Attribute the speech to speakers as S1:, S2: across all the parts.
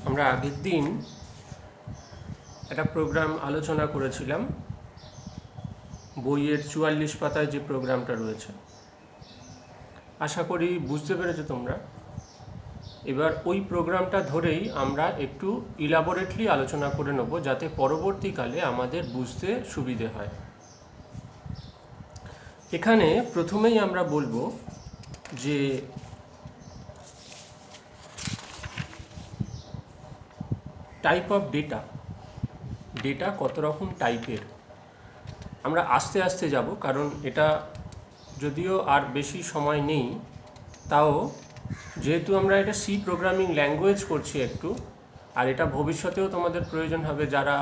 S1: আমরা আগের দিন একটা প্রোগ্রাম আলোচনা করেছিলাম, বইয়ের 44 পাতায় যে প্রোগ্রামটা রয়েছে। আশা করি বুঝতে পেরেছো তোমরা। এবার ওই প্রোগ্রামটা ধরেই আমরা একটু ইলাবোরেটলি আলোচনা করে নেব, যাতে পরবর্তীকালে আমাদের বুঝতে সুবিধে হয়। এখানে প্রথমেই আমরা বলবো যে টাইপ অফ ডেটা কত রকম টাইপের। আমরা আস্তে আস্তে যাব, কারণ এটা যদিও আর বেশি সময় নেই, তাও যেহেতু আমরা এটা সি প্রোগ্রামিং ল্যাঙ্গুয়েজ করছি একটু, আর এটা ভবিষ্যতেও তোমাদের প্রয়োজন হবে যারা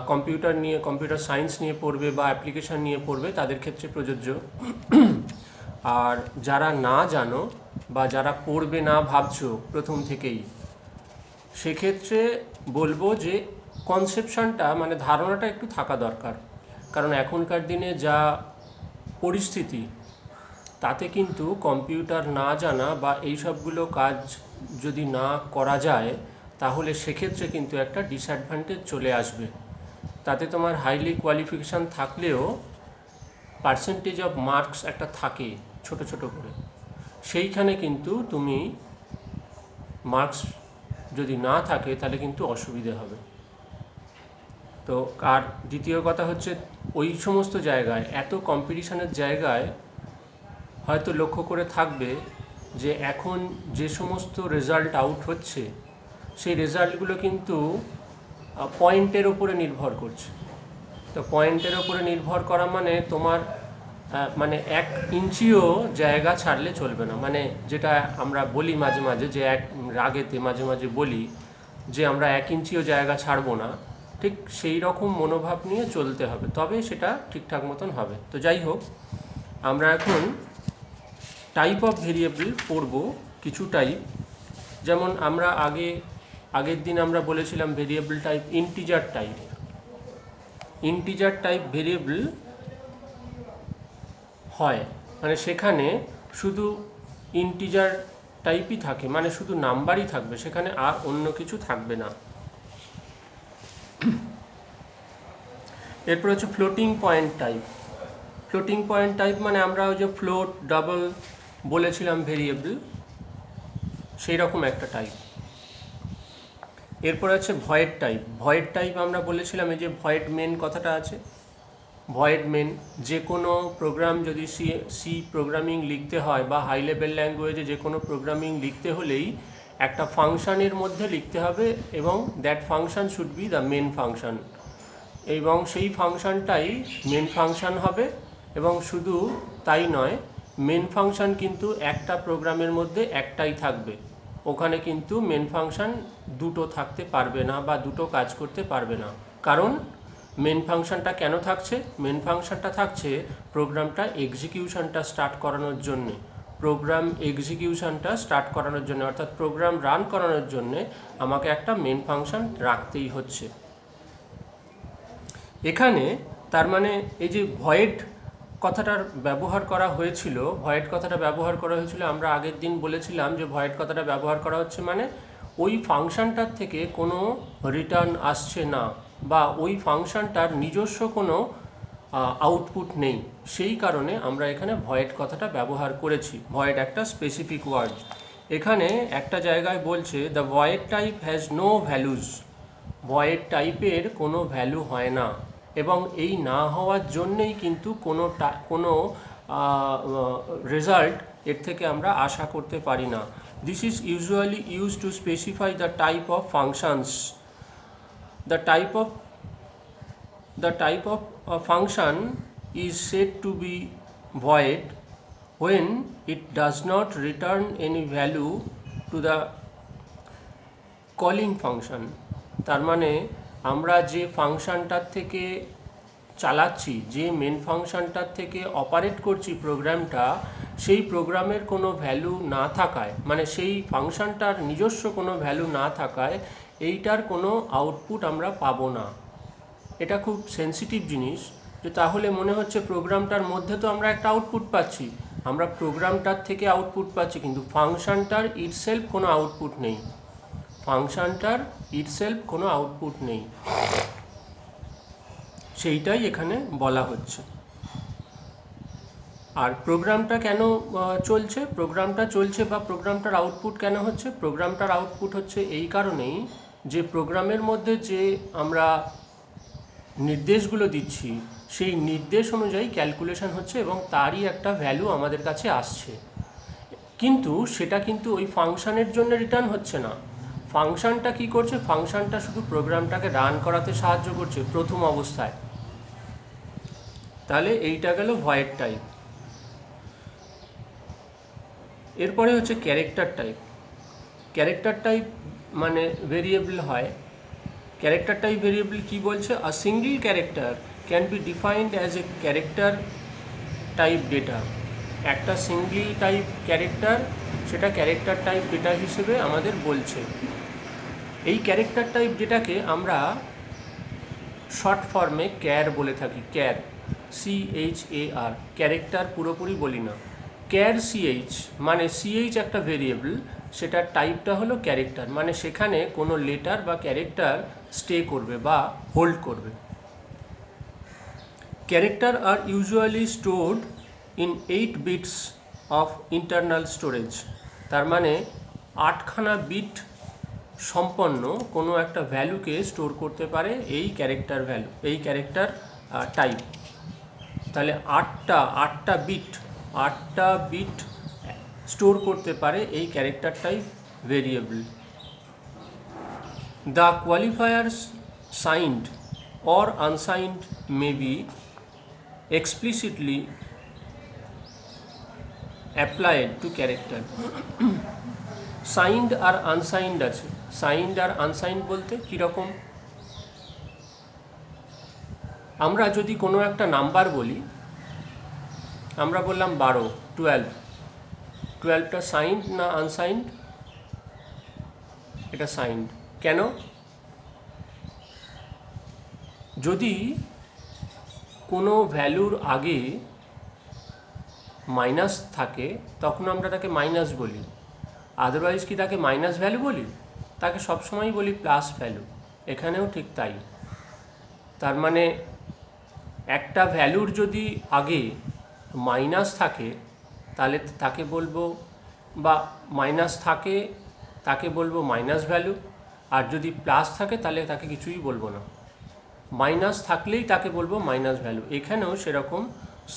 S1: কম্পিউটার সায়েন্স নিয়ে পড়বে বা অ্যাপ্লিকেশান নিয়ে পড়বে, তাদের ক্ষেত্রে প্রযোজ্য। আর যারা না জানো বা যারা পড়বে না ভাবছো প্রথম থেকেই, সেক্ষেত্রে বলবো যে কনসেপশনটা মানে ধারণাটা একটু থাকা দরকার। কারণ এখনকার দিনে যা পরিস্থিতি, তাতে কিন্তু কম্পিউটার না জানা বা এই সবগুলো কাজ যদি না করা যায়, তাহলে সেক্ষেত্রে কিন্তু একটা ডিসঅ্যাডভান্টেজ চলে আসবে। তাতে তোমার হাইলি কোয়ালিফিকেশান থাকলেও পার্সেন্টেজ অফ মার্কস একটা থাকে ছোট ছোট করে, সেইখানে কিন্তু তুমি মার্কস যদি না থাকে তাহলে কিন্তু অসুবিধে হবে। তো আর দ্বিতীয় কথা হচ্ছে, ওই সমস্ত জায়গায়, এত কম্পিটিশানের জায়গায় হয়তো লক্ষ্য করে থাকবে যে এখন যে সমস্ত রেজাল্ট আউট হচ্ছে, সেই রেজাল্টগুলো কিন্তু পয়েন্টের ওপরে নির্ভর করছে। তো পয়েন্টের ওপরে নির্ভর করা মানে তোমার মানে 1 ইঞ্চিও জায়গা ছাড়লে চলবে না। মানে যেটা আমরা বলি মাঝে মাঝে, যে রাগেতে মাঝে মাঝে বলি যে আমরা 1 ইঞ্চিও জায়গা ছাড়বো না, ঠিক সেই রকম মনোভাব নিয়ে চলতে হবে, তবে সেটা ঠিকঠাক মতন হবে। তো যাই হোক, আমরা এখন টাইপ অফ ভেরিয়েবল পড়ব, কিছু টাইপ। যেমন আমরা আগের দিন আমরা বলেছিলাম variable type integer type variable হয়, মানে সেখানে শুধু ইন্টিজার টাইপই থাকে, মানে শুধু নাম্বারই থাকবে, সেখানে আর অন্য কিছু থাকবে না। এরপর হচ্ছে ফ্লোটিং পয়েন্ট টাইপ মানে আমরা ওই যে ফ্লোট, ডাবল বলেছিলাম ভেরিয়েবল, সেই রকম একটা টাইপ। এরপর আছে ভয়েড টাইপ আমরা বলেছিলাম, এই যে ভয়েড মেন কথাটা আছে, ভয়েড মেন যে কোনো প্রোগ্রাম যদি সি প্রোগ্রামিং লিখতে হয় বা হাই লেভেল ল্যাঙ্গুয়েজে যে কোনো প্রোগ্রামিং লিখতে হলেই একটা ফাংশানের মধ্যে লিখতে হবে, এবং that function should be the main function, এবং সেই ফাংশানটাই মেন ফাংশান হবে। এবং শুধু তাই নয়, মেন ফাংশান কিন্তু একটা প্রোগ্রামের মধ্যে একটাই থাকবে, ওখানে কিন্তু মেন ফাংশান দুটো থাকতে পারবে না বা দুটো কাজ করতে পারবে না। কারণ মেন ফাংশানটা কেন থাকছে? মেন ফাংশানটা থাকছে প্রোগ্রামটা এক্সিকিউশনটা স্টার্ট করানোর জন্যে, অর্থাৎ প্রোগ্রাম রান করানোর জন্যে আমাকে একটা মেন ফাংশান রাখতেই হচ্ছে। এখানে তার মানে এই যে ভয়েড কথাটার ব্যবহার করা হয়েছিল, আমরা আগের দিন বলেছিলাম যে ভয়েড কথাটা ব্যবহার করা হচ্ছে মানে ওই ফাংশানটার থেকে কোনো রিটার্ন আসছে না, বা ওই ফাংশানটার নিজস্ব কোনো আউটপুট নেই, সেই কারণে আমরা এখানে ভয়েড কথাটা ব্যবহার করেছি। ভয়েড একটা স্পেসিফিক ওয়ার্ড। এখানে একটা জায়গায় বলছে the void type has no values, void টাইপের কোনো ভ্যালু হয় না, এবং এই না হওয়ার জন্যেই কিন্তু কোনো রেজাল্ট এর থেকে আমরা আশা করতে পারি না। This is usually use to specify the type of functions. The type of a function is said to be void when it does not return any value to the calling function. তার মানে আমরা যে ফাংশনটার থেকে চালাচ্ছি, যে main ফাংশনটার থেকে operate করছি প্রোগ্রামটা, সেই প্রোগ্রামের কোনো ভ্যালু না থাকায়, মানে সেই ফাংশনটার নিজস্ব কোনো ভ্যালু না থাকায় এইটার কোনো আউটপুট আমরা পাবো না। এটা খুব সেন্সিটিভ জিনিস, যে তাহলে মনে হচ্ছে প্রোগ্রামটার মধ্যে তো আমরা একটা আউটপুট পাচ্ছি, আমরা প্রোগ্রামটার থেকে আউটপুট পাচ্ছি, কিন্তু ফাংশনটার ইটসেলফ কোনো আউটপুট নেই। ফাংশনটার ইটসেলফ কোনো আউটপুট নেই, সেইটাই এখানে বলা হচ্ছে। আর প্রোগ্রামটা কেন চলছে, প্রোগ্রামটা চলছে বা প্রোগ্রামটার আউটপুট কেন হচ্ছে? প্রোগ্রামটার আউটপুট হচ্ছে এই কারণেই যে প্রোগ্রামের মধ্যে যে আমরা নির্দেশগুলো দিচ্ছি সেই নির্দেশ অনুযায়ী ক্যালকুলেশন হচ্ছে এবং তারই একটা ভ্যালু আমাদের কাছে আসছে। কিন্তু সেটা কিন্তু ওই ফাংশানের জন্য রিটার্ন হচ্ছে না। ফাংশানটা কি করছে? ফাংশানটা শুধু প্রোগ্রামটাকে রান করাতে সাহায্য করছে প্রথম অবস্থায়। তাহলে এইটা গেল ভয়েড টাইপ। এরপরে হচ্ছে ক্যারেক্টার টাইপ। ক্যারেক্টার টাইপ মানে ভেরিয়েবল হয়। ক্যারেক্টার টাইপ ভেরিয়েবল কি বলছে? আ single character can be defined as a character type data. একটা সিঙ্গল টাইপ ক্যারেক্টার, সেটা ক্যারেক্টার টাইপ ডেটা হিসেবে আমাদের বলছে। এই ক্যারেক্টার টাইপ ডেটাকে আমরা শর্ট ফর্মে ক্যার বলে থাকি। ক্যার, CHAR, ক্যারেক্টার পুরোপুরি বলি না। ক্যার CH মানে CH একটা ভেরিয়েবল, সেটার টাইপটা হলো ক্যারেক্টার, মানে সেখানে কোনো লেটার বা ক্যারেক্টার স্টে করবে বা হোল্ড করবে। Character are usually stored in 8 bits of internal storage. তার মানে 8খানা বিট সম্পন্ন কোনো একটা ভ্যালুকে স্টোর করতে পারে এই ক্যারেক্টার ভ্যালু, এই ক্যারেক্টার টাইপ। তাহলে আটটা বিট স্টোর করতে পারে এই character type variable. The qualifiers signed or unsigned may be explicitly applied to character. Signed আর আনসাইন্ড আছে। সাইন্ড আর আনসাইন্ড বলতে কীরকম? আমরা যদি কোনো একটা নাম্বার বলি, আমরা বললাম 12, 12টা সাইন্ড না আনসাইন্ড? এটা সাইন্ড। কেন? যদি কোনো ভ্যালুর আগে মাইনাস থাকে তখন আমরা তাকে মাইনাস বলি, আদারওয়াইজ কি তাকে মাইনাস ভ্যালু বলি? তাকে সবসময় বলি প্লাস ভ্যালু। এখানেও ঠিক তাই। তার মানে একটা ভ্যালুর যদি আগে মাইনাস থাকে তাহলে তাকে বলবো, বা মাইনাস থাকে তাকে বলবো মাইনাস ভ্যালু, আর যদি প্লাস থাকে তাহলে তাকে কিছুই বলবো না। মাইনাস থাকলেই তাকে বলবো মাইনাস ভ্যালু। এখানেও সেরকম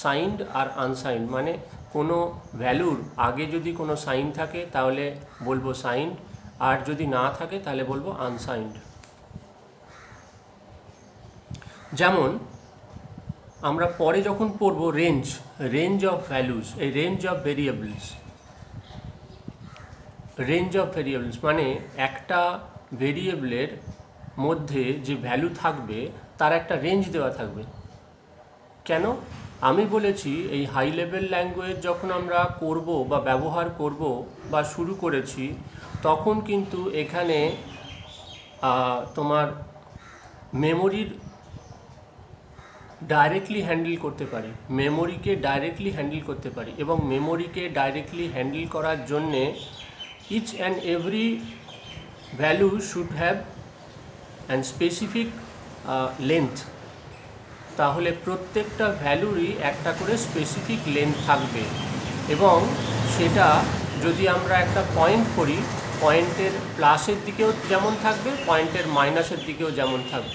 S1: সাইন্ড আর আনসাইন্ড, মানে কোনো ভ্যালুর আগে যদি কোনো সাইন থাকে তাহলে বলবো সাইন্ড, আর যদি না থাকে তাহলে বলবো আনসাইন্ড। যেমন আমরা পরে যখন পড়বো রেঞ্জ অফ ভ্যালুস, এই রেঞ্জ অফ ভেরিয়েবলস মানে একটা ভেরিয়েবলের মধ্যে যে ভ্যালু থাকবে তার একটা রেঞ্জ দেওয়া থাকবে। কেন? আমি বলেছি এই হাই লেভেল ল্যাঙ্গুয়েজ যখন আমরা করব বা ব্যবহার করব বা শুরু করেছি, তখন কিন্তু এখানে তোমার মেমোরির ডাইরেক্টলি হ্যান্ডেল করতে পারি, মেমোরিকে ডাইরেক্টলি হ্যান্ডেল করতে পারি, এবং মেমোরিকে ডাইরেক্টলি হ্যান্ডেল করার জন্যে each and every value should have and specific length. তাহলে প্রত্যেকটা ভ্যালুরই একটা করে স্পেসিফিক লেন্থ থাকবে, এবং সেটা যদি আমরা একটা পয়েন্ট করি, পয়েন্টের প্লাসের দিকেও যেমন থাকবে, পয়েন্টের মাইনাসের দিকেও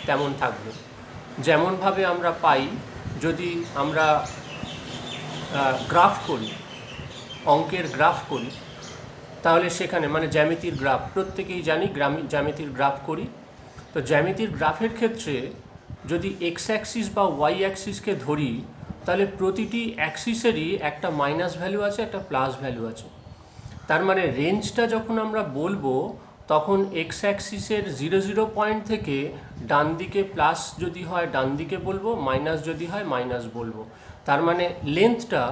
S1: তেমন থাকবে। যেমনভাবে আমরা পাই, যদি আমরা গ্রাফ করি, অঙ্কের গ্রাফ করি, তাহলে সেখানে মানে জ্যামিতির গ্রাফ, প্রত্যেকেই জানি জ্যামিতির গ্রাফ করি। তো জ্যামিতির গ্রাফের ক্ষেত্রে যদি এক্স অ্যাক্সিস বা ওয়াই অ্যাক্সিসকে ধরি, তাহলে প্রতিটি অ্যাক্সিসেরই একটা মাইনাস ভ্যালু আছে, একটা প্লাস ভ্যালু আছে। তার মানে রেঞ্জটা যখন আমরা বলবো তখন এক্স অ্যাক্সিসের 0 পয়েন্ট থেকে ডান দিকে প্লাস যদি হয় ডান দিকে বলবো, মাইনাস যদি হয় মাইনাস বলবো। তার মানে লেন্থটা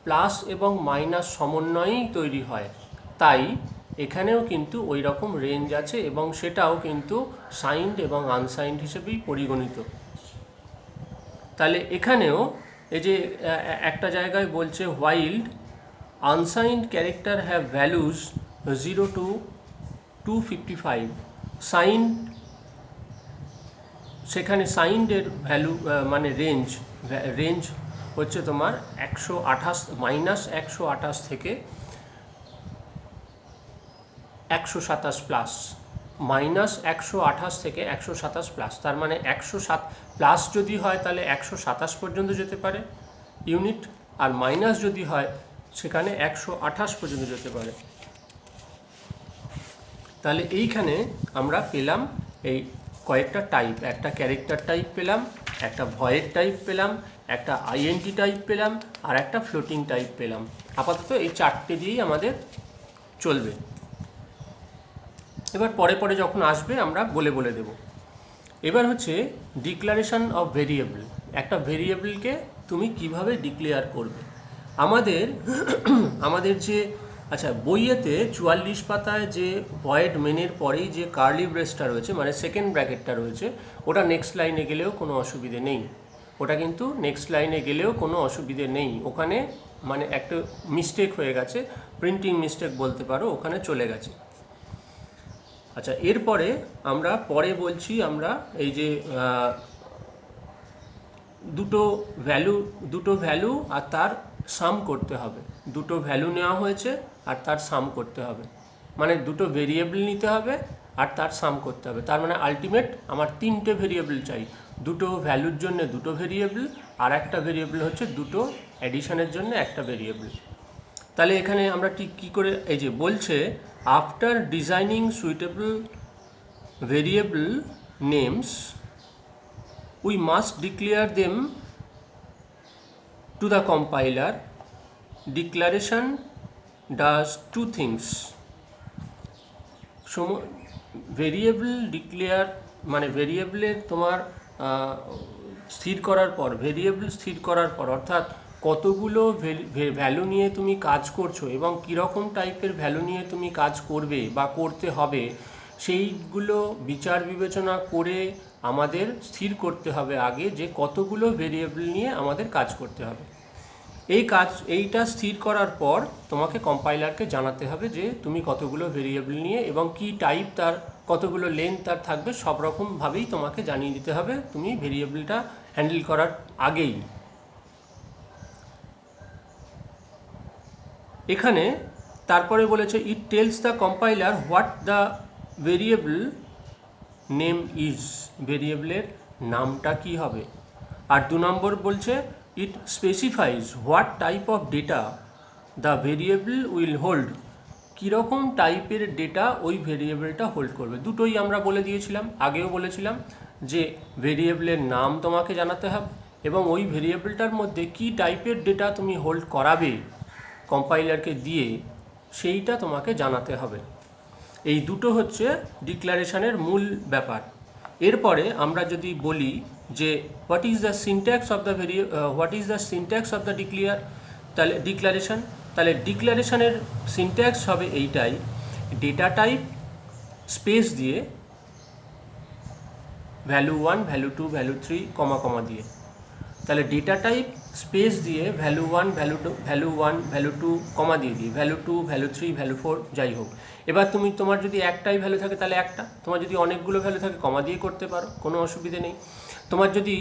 S1: প্লাস এবং মাইনাস সমন্বয়েই তৈরি হয়। তাই এখানেও কিন্তু ওই রকম রেঞ্জ আছে, এবং সেটাও কিন্তু সাইন্ড এবং আনসাইন্ড হিসেবেই পরিগণিত। তাহলে এখানেও এই যে একটা জায়গায় বলছে while unsigned character have values 0 to 255, sign, সেখানে সাইন্ডের ভ্যালু মানে রেঞ্জ হচ্ছে তোমার 128 -128 থেকে 127 প্লাস, -128 থেকে 127 প্লাস, তার মানে 107 প্লাস যদি হয় তাহলে 127 পর্যন্ত যেতে পারে ইউনিট, আর মাইনাস যদি হয় সেখানে 128 পর্যন্ত যেতে পারে। তাহলে এইখানে আমরা পেলাম এই কয়েকটা টাইপ, একটা ক্যারেক্টার টাইপ পেলাম, একটা ভয়েড টাইপ পেলাম, একটা আইএনটি টাইপ পেলাম, আর একটা ফ্লোটিং টাইপ পেলাম। আপাতত এই চারটে দিয়েই আমাদের চলবে। এবার পরে পরে যখন আসবে আমরা বলে বলে দেব। এবার হচ্ছে ডিক্লারেশন অফ ভেরিয়েবল। একটা ভেরিয়েবলকে তুমি কিভাবে ডিক্লেয়ার করবে। আমাদের যে বইয়েতে 44 পাতায় যে ভয়েড মেনের পরেই যে কার্লি ব্রেসটা রয়েছে, মানে সেকেন্ড ব্র্যাকেটটা রয়েছে, ওটা নেক্সট লাইনে গেলেও কোনো অসুবিধে নেই। ওটা কিন্তু নেক্সট লাইনে গেলেও কোনো অসুবিধে নেই, ওখানে মানে একটা মিস্টেক হয়ে গেছে, প্রিন্টিং মিস্টেক বলতে পারো, ওখানে চলে গেছে। এরপরে আমরা বলছি আমরা এই যে দুটো ভ্যালু আর তার সাম করতে হবে। দুটো ভ্যালু নেওয়া হয়েছে আর তার সাম করতে হবে, মানে দুটো ভেরিয়েবল নিতে হবে আর তার সাম করতে হবে। তার মানে আলটিমেট আমার তিনটে ভেরিয়েবল চাই, দুটো ভ্যালুর জন্য দুটো ভেরিয়েবল, আর একটা ভেরিয়েবল হচ্ছে দুটো অ্যাডিশনের জন্য একটা ভেরিয়েবল। তাহলে এখানে আমরা ঠিক কী করে, এই যে বলছে after designing suitable variable names we must declare them to the compiler. Declaration does two things. Variable declare মানে ভেরিয়েবলের তোমার স্থির করার পর অর্থাৎ কতগুলো ভ্যালু নিয়ে তুমি কাজ করছো এবং কীরকম টাইপের ভ্যালু নিয়ে তুমি কাজ করবে বা করতে হবে, সেইগুলো বিচার বিবেচনা করে আমাদের স্থির করতে হবে আগে যে কতগুলো ভেরিয়েবল নিয়ে আমাদের কাজ করতে হবে। এইটা স্থির করার পর তোমাকে কম্পাইলারকে জানাতে হবে যে তুমি কতগুলো ভেরিয়েবল নিয়ে এবং কি টাইপ, তার কতগুলো লেন্থ তার থাকবে, সব রকমভাবেই তোমাকে জানিয়ে দিতে হবে তুমি ভেরিয়েবলটা হ্যান্ডেল করার আগেই। এখানে তারপরে বলেছে it tells the compiler what the variable name is, ভেরিয়েবলের নামটা কি হবে। আর 2 নম্বর বলছে it specifies what type of data the variable will hold, কীরকম টাইপের ডেটা ওই ভেরিয়েবলটা হোল্ড করবে। দুটোই আমরা বলে দিয়েছিলাম, আগেও বলেছিলাম যে ভেরিয়েবলের নাম তোমাকে জানাতে হবে এবং ওই ভেরিয়েবলটার মধ্যে কি টাইপের ডেটা তুমি হোল্ড করাবে কম্পাইলারকে দিয়ে, সেইটা তোমাকে জানাতে হবে। এই দুটো হচ্ছে ডিক্লারেশনের মূল ব্যাপার। এরপরে আমরা যদি বলি যে what is the syntax of the declaration, তাহলে ডিক্লারেশনের সিনট্যাক্স হবে এইটাই, ডেটা টাইপ স্পেস দিয়ে ভ্যালু 1 ভ্যালু 2 ভ্যালু 3 কমা দিয়ে, তাহলে ডেটা টাইপ স্পেস দিয়ে ভ্যালু 1 ভ্যালু 2 কমা দিয়ে ভ্যালু 2 ভ্যালু 3 ভ্যালু 4 যাই হোক। এবার তোমার যদি একটাই ভ্যালু থাকে তাহলে একটা, তোমার যদি অনেকগুলো ভ্যালু থাকে কমা দিয়ে করতে পারো, কোনো অসুবিধে নেই। তোমার যদি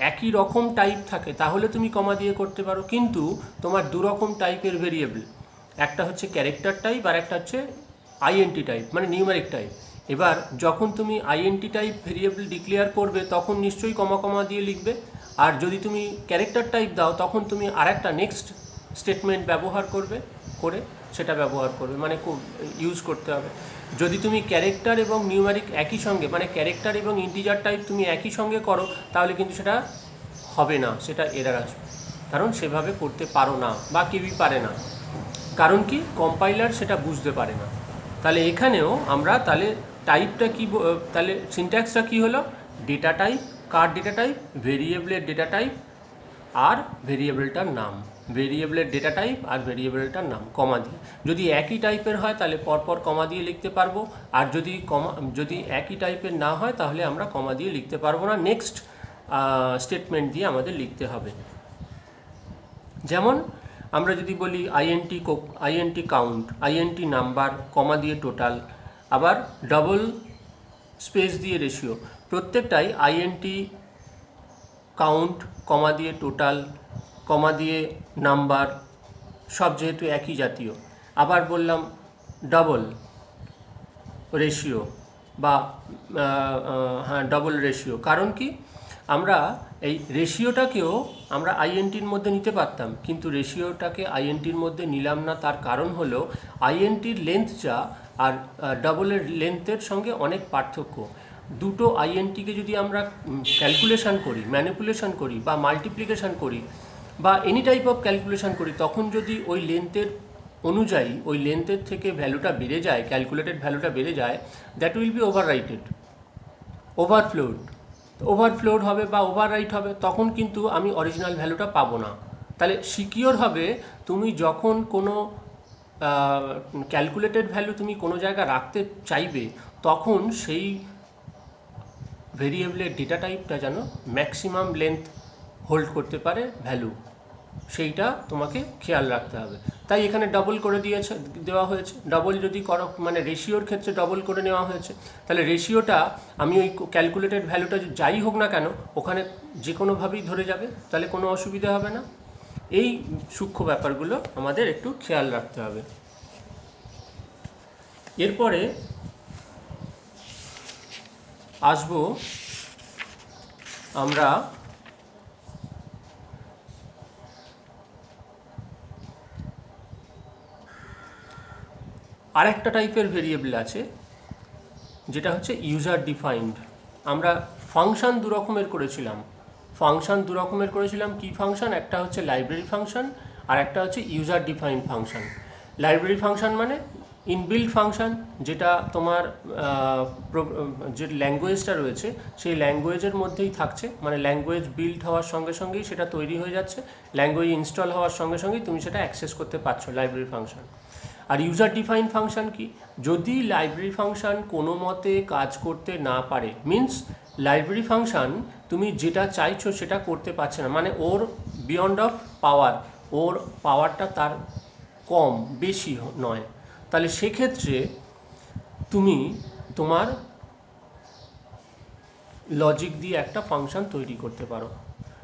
S1: একই রকম টাইপ থাকে তাহলে তুমি কমা দিয়ে করতে পারো, কিন্তু তোমার দু রকম টাইপের ভেরিয়েবল, একটা হচ্ছে ক্যারেক্টার টাইপ আর একটা হচ্ছে আইএনটি টাইপ মানে নিউমেরিক টাইপ। এবার যখন তুমি আইএনটি টাইপ ভেরিয়েবল ডিক্লেয়ার করবে তখন নিশ্চয়ই কমা দিয়ে লিখবে, আর যদি তুমি ক্যারেক্টার টাইপ দাও তখন তুমি আরেকটা নেক্সট স্টেটমেন্ট ব্যবহার করে সেটা ব্যবহার করবে, মানে ইউজ করতে হবে। যদি তুমি ক্যারেক্টার এবং নিউমেরিক একই সঙ্গে মানে ক্যারেক্টার এবং ইন্টিজার টাইপ তুমি একই সঙ্গে করো তাহলে কিন্তু সেটা হবে না, সেটা এরার আসবে, কারণ সেভাবে করতে পারো না বা কেউই পারে না, কারণ কি কম্পাইলার সেটা বুঝতে পারে না। তাহলে এখানেও আমরা তাহলে টাইপটা কি, তাহলে সিনট্যাক্সটা কি হলো, ডেটা টাইপ, কার ডেটা টাইপ, ভেরিয়েবলের ডেটা টাইপ আর ভেরিয়েবলটার নাম, ভেরিয়েবলের ডেটা টাইপ আর ভেরিয়েবলটার নাম কমা দিয়ে। যদি একই টাইপের হয় তাহলে পরপর কমা দিয়ে লিখতে পারবো, আর যদি একই টাইপের না হয় তাহলে আমরা কমা দিয়ে লিখতে পারবো না, নেক্সট স্টেটমেন্ট দিয়ে আমাদের লিখতে হবে। যেমন আমরা যদি বলি আইএনটি কাউন্ট, আইএনটি নাম্বার, কমা দিয়ে টোটাল, আবার স্পেস দিয়ে রেশিও, প্রত্যেকটাই আইএনটি, কাউন্ট, কমা দিয়ে টোটাল, কমা দিয়ে নাম্বার, সব যেহেতু একই জাতীয়। আবার বললাম ডবল রেশিও বা হ্যাঁ ডবল রেশিও, কারণ কি আমরা এই রেশিওটাকেও আমরা আইএনটির মধ্যে নিতে পারতাম, কিন্তু রেশিওটাকে আইএনটির মধ্যে নিলাম না। তার কারণ হলো আইএনটির লেন্থ যা আর ডবলের লেন্থের সঙ্গে অনেক পার্থক্য। দুটো আইএনটিকে যদি আমরা ক্যালকুলেশন করি, ম্যানিপুলেশন করি বা মাল্টিপ্লিকেশন করি বা এনি টাইপ অফ ক্যালকুলেশন করি, তখন যদি ওই লেন্থের অনুযায়ী ওই লেন্থের থেকে ভ্যালুটা বেড়ে যায়, ক্যালকুলেটেড ভ্যালুটা বেড়ে যায়, দ্যাট উইল বি ওভাররাইটেড, ওভারফ্লোড হবে বা ওভাররাইট হবে, তখন কিন্তু আমি অরিজিনাল ভ্যালুটা পাবো না। তাহলে সিকিওর হবে তুমি যখন কোনো ক্যালকুলেটেড ভ্যালু তুমি কোনো জায়গায় রাখতে চাইবে, তখন সেই ভেরিয়েবলের ডেটা টাইপটা যেন ম্যাক্সিমাম লেন্থ হোল্ড করতে পারে ভ্যালু, সেইটা তোমাকে খেয়াল রাখতে হবে। তাই এখানে ডবল করে দেওয়া হয়েছে। ডবল যদি করো মানে রেশিওর ক্ষেত্রে ডবল করে নেওয়া হয়েছে, তাহলে রেশিওটা আমি ওই ক্যালকুলেটেড ভ্যালুটা যাই হোক না কেন ওখানে যে কোনোভাবেই ধরে যাবে, তাহলে কোনো অসুবিধা হবে না। এই সূক্ষ্ম ব্যাপারগুলো আমাদের একটু খেয়াল রাখতে হবে। এরপরে আসবো আমরা আরেকটা টাইপের ভেরিয়েবল আছে যেটা হচ্ছে ইউজার ডিফাইন্ড। আমরা ফাংশন দু রকমের করেছিলাম। কি ফাংশন? একটা হচ্ছে লাইব্রেরি ফাংশন আর একটা হচ্ছে user defined function. Library function মানে ইনবিল্ট ফাংশন, যেটা তোমার যে ল্যাঙ্গুয়েজটা রয়েছে সেই ল্যাঙ্গুয়েজের মধ্যেই থাকছে, মানে ল্যাঙ্গুয়েজ বিল্ড হওয়ার সঙ্গে সঙ্গেই সেটা তৈরি হয়ে যাচ্ছে, ল্যাঙ্গুয়েজ ইনস্টল হওয়ার সঙ্গে সঙ্গেই তুমি সেটা অ্যাক্সেস করতে পারছো, লাইব্রেরি ফাংশন। আর ইউজার ডিফাইন ফাংশন কি? যদি লাইব্রেরি ফাংশন কোনো মতে কাজ করতে না পারে, মিন্স লাইব্রেরি ফাংশন তুমি যেটা চাইছো সেটা করতে পারছে না, মানে ওর বিয়ন্ড অফ পাওয়ার, ওর পাওয়ারটা তার কম বেশি নয়, তাহলে সেক্ষেত্রে তুমি তোমার লজিক দিয়ে একটা ফাংশন তৈরি করতে পারো।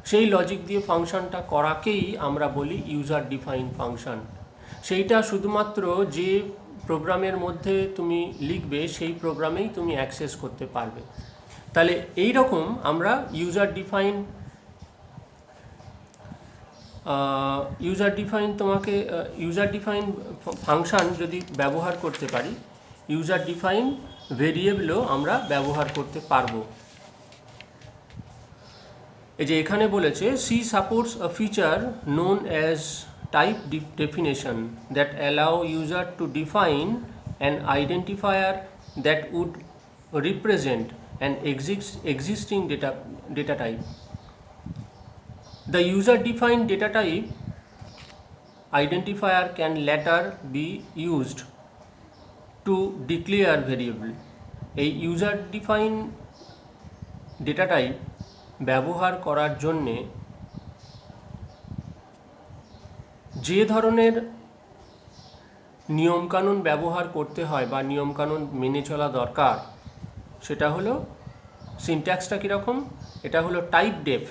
S1: সেই লজিক দিয়ে ফাংশনটা করাকেই আমরা বলি ইউজার ডিফাইন ফাংশন। সেইটা শুধুমাত্র যে প্রোগ্রামের মধ্যে তুমি লিখবে সেই প্রোগ্রামেই তুমি অ্যাক্সেস করতে পারবে। তাহলে এই রকম আমরা ইউজার ডিফাইন ফাংশন যদি ব্যবহার করতে পারি, ইউজার ডিফাইন ভেরিয়েবলও আমরা ব্যবহার করতে পারবো। এই যে এখানে বলেছে C supports a feature known as type definition that allow user to define an identifier that would represent an existing data type. The user defined data type identifier can later be used to declare variable. এই user defined data type ব্যবহার করার জন্যে যে ধরনের নিয়মকানুন ব্যবহার করতে হয় বা নিয়মকানুন মেনে চলা দরকার, সেটা হলো সিনট্যাক্সটা কীরকম, এটা হলো টাইপ ডেফ,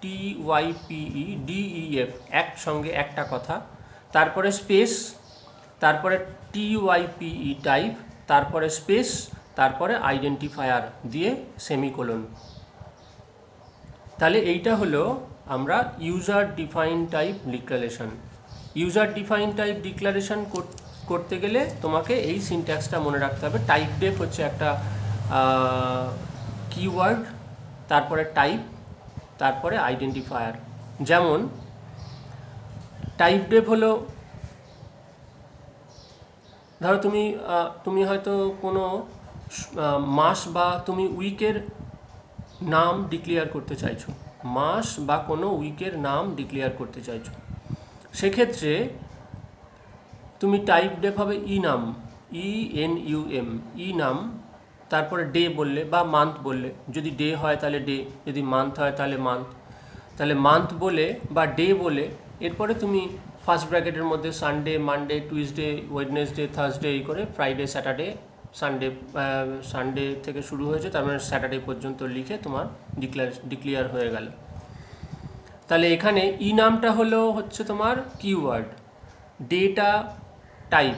S1: TYPEDEF, একসঙ্গে একটা কথা, তারপরে স্পেস, তারপরে TYPE টাইপ, তারপরে স্পেস, তারপরে আইডেন্টিফায়ার দিয়ে সেমিকোলন। তাহলে এইটা হলো আমরা user define type declaration. User define type declaration করতে গেলে তোমাকে এই সিনট্যাক্সটা মনে রাখতে হবে। টাইপ ডেফ হচ্ছে একটা কিওয়ার্ড, তারপরে টাইপ, তারপরে আইডেন্টিফায়ার। যেমন টাইপ ডেফ হলো, ধরো তুমি হয়তো কোনো মাস বা তুমি উইকের নাম ডিক্লেয়ার করতে চাইছো, মাস বা কোনো উইকের নাম ডিক্লেয়ার করতে চাইছো, সেক্ষেত্রে তুমি টাইপ ডেফ হবে ENUM, ENUM, ENUM, তারপরে ডে বললে বা মান্থ বললে, যদি ডে হয় তাহলে ডে, যদি মান্থ হয় তাহলে মান্থ, তাহলে মান্থ বলে বা ডে বলে এরপরে তুমি ফার্স্ট ব্র্যাকেটের মধ্যে Sunday, Monday, Tuesday, Wednesday, Thursday এই করে ফ্রাইডে, স্যাটারডে সানডে থেকে শুরু হয়েছে, তার মানে স্যাটারডে পর্যন্ত লিখে তোমার ডিক্লেয়ার হয়ে গেল। তাহলে এখানে নামটা হচ্ছে তোমার কিওয়ার্ড, ডেটা টাইপ,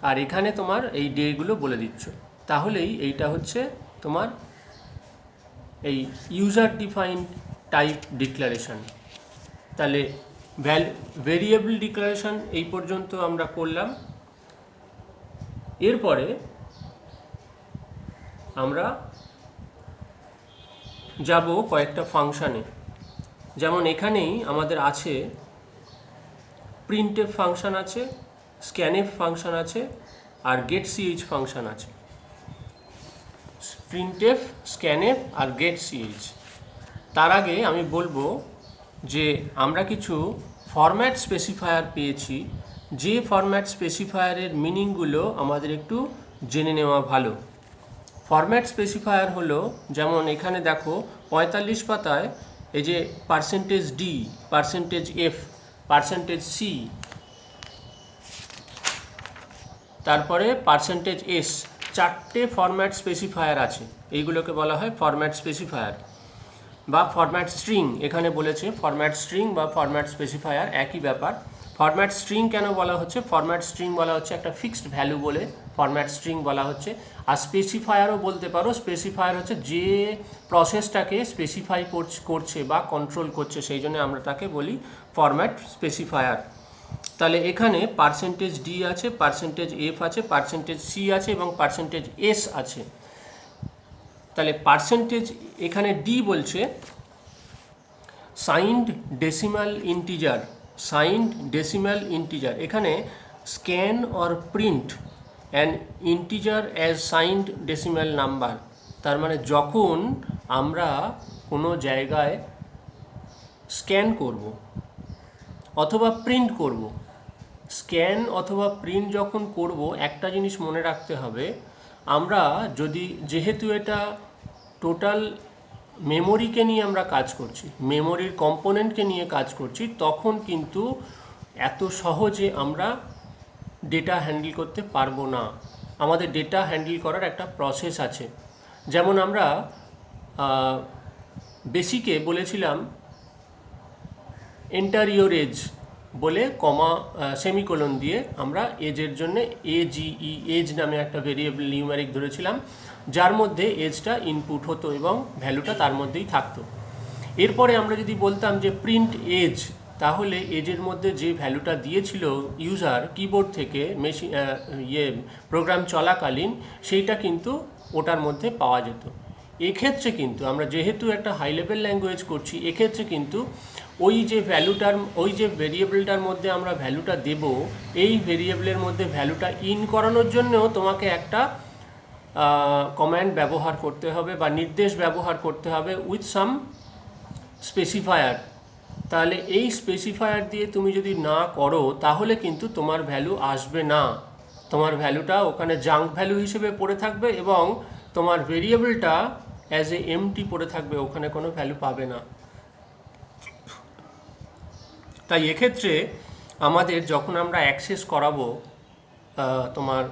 S1: আর এখানে তোমার এই ডেগুলো বলে দিচ্ছ, তাহলেই এইটা হচ্ছে তোমার এই ইউজার ডিফাইন্ড টাইপ ডিক্লারেশন। তাহলে ভেরিয়েবল ডিক্লারেশন এই পর্যন্ত আমরা করলাম। এরপরে আমরা যাব কয়েকটা ফাংশানে। যেমন এখানেই আমাদের আছে প্রিন্টএফ ফাংশন আছে, স্ক্যানএফ ফাংশন আছে, আর getch ফাংশন আছে। প্রিন্টএফ, স্ক্যানএফ আর getch। তার আগে আমি বলবো যে আমরা কিছু ফরম্যাট স্পেসিফায়ার পেয়েছি, যে ফরম্যাট স্পেসিফায়ারের মিনিংগুলো আমাদের একটু জেনে নেওয়া ভালো। ফরম্যাট স্পেসিফায়ার হলো, যেমন এখানে দেখো 45 পাতায় এই যে %d, %f, %c, তারপরে %s, চারটে ফরম্যাট স্পেসিফায়ার আছে। এইগুলোকে বলা হয় ফরম্যাট স্পেসিফায়ার বা ফরম্যাট স্ট্রিং। এখানে বলেছে ফরম্যাট স্ট্রিং বা ফরম্যাট স্পেসিফায়ার একই ব্যাপার। ফরম্যাট স্ট্রিং কেন বলা হচ্ছে? ফরম্যাট স্ট্রিং বলা হচ্ছে একটা ফিক্সড ভ্যালু বলে ফরম্যাট স্ট্রিং বলা হচ্ছে। আর স্পেসিফায়ারও বলতে পারো। স্পেসিফায়ার হচ্ছে যে প্রসেসটাকে স্পেসিফাই করছে বা কন্ট্রোল করছে, সেই জন্য আমরা তাকে বলি ফরম্যাট স্পেসিফায়ার। তাহলে এখানে %d আছে, %f আছে, %c আছে এবং %s আছে। তাহলে এখানে d বলছে signed decimal integer, signed decimal integer. এখানে scan or print an integer as signed decimal number. তার মানে যখন আমরা কোনো জায়গায় স্ক্যান করব অথবা প্রিন্ট করব, স্ক্যান অথবা প্রিন্ট যখন করব, একটা জিনিস মনে রাখতে হবে, আমরা যেহেতু এটা টোটাল মেমোরিকে নিয়ে আমরা কাজ করছি, মেমোরির কম্পোনেন্টকে নিয়ে কাজ করছি, তখন কিন্তু এত সহজে আমরা ডেটা হ্যান্ডেল করতে পারবো না। আমাদের ডেটা হ্যান্ডেল করার একটা প্রসেস আছে। যেমন আমরা বেসিকে বলেছিলাম এন্টার ইওর এজ বলে সেমিকোলন দিয়ে আমরা এজের জন্য এজ নামে একটা ভেরিয়েবল নিউমেরিক ধরেছিলাম, যার মধ্যে এজটা ইনপুট হতো এবং ভ্যালুটা তার মধ্যেই থাকতো। এরপরে আমরা যদি বলতাম যে প্রিন্ট এজ, তাহলে এজের মধ্যে যে ভ্যালুটা দিয়েছিল ইউজার কিবোর্ড থেকে প্রোগ্রাম চলাকালীন, সেইটা কিন্তু ওটার মধ্যে পাওয়া যেত। এক্ষেত্রে কিন্তু আমরা যেহেতু একটা হাই লেভেল ল্যাঙ্গুয়েজ করছি, এক্ষেত্রে কিন্তু ওই যে ভেরিয়েবলটার মধ্যে আমরা ভ্যালুটা দেব, এই ভেরিয়েবলের মধ্যে ভ্যালুটা ইন করানোর জন্যও তোমাকে একটা কমান্ড ব্যবহার করতে হবে বা নির্দেশ ব্যবহার করতে হবে উইথ সাম স্পেসিফায়ার। তাহলে এই স্পেসিফায়ার দিয়ে তুমি যদি না করো, তাহলে কিন্তু তোমার ভ্যালু আসবে না, তোমার ভ্যালুটা ওখানে জাঙ্ক ভ্যালু হিসেবে পড়ে থাকবে এবং তোমার ভেরিয়েবলটা অ্যাজ এ এমটি পড়ে থাকবে, ওখানে কোনো ভ্যালু পাবে না। তাই এক্ষেত্রে আমাদের যখন আমরা অ্যাক্সেস করাবো তোমার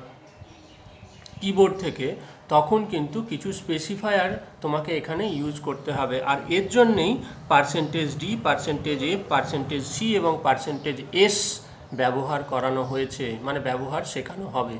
S1: কিবোর্ড থেকে, তখন কিন্তু কিছু স্পেসিফায়ার তোমাকে এখানে ইউজ করতে হবে। আর এর জন্যেই %d, %f, %c এবং %s ব্যবহার করানো হয়েছে, মানে ব্যবহার শেখানো হবে।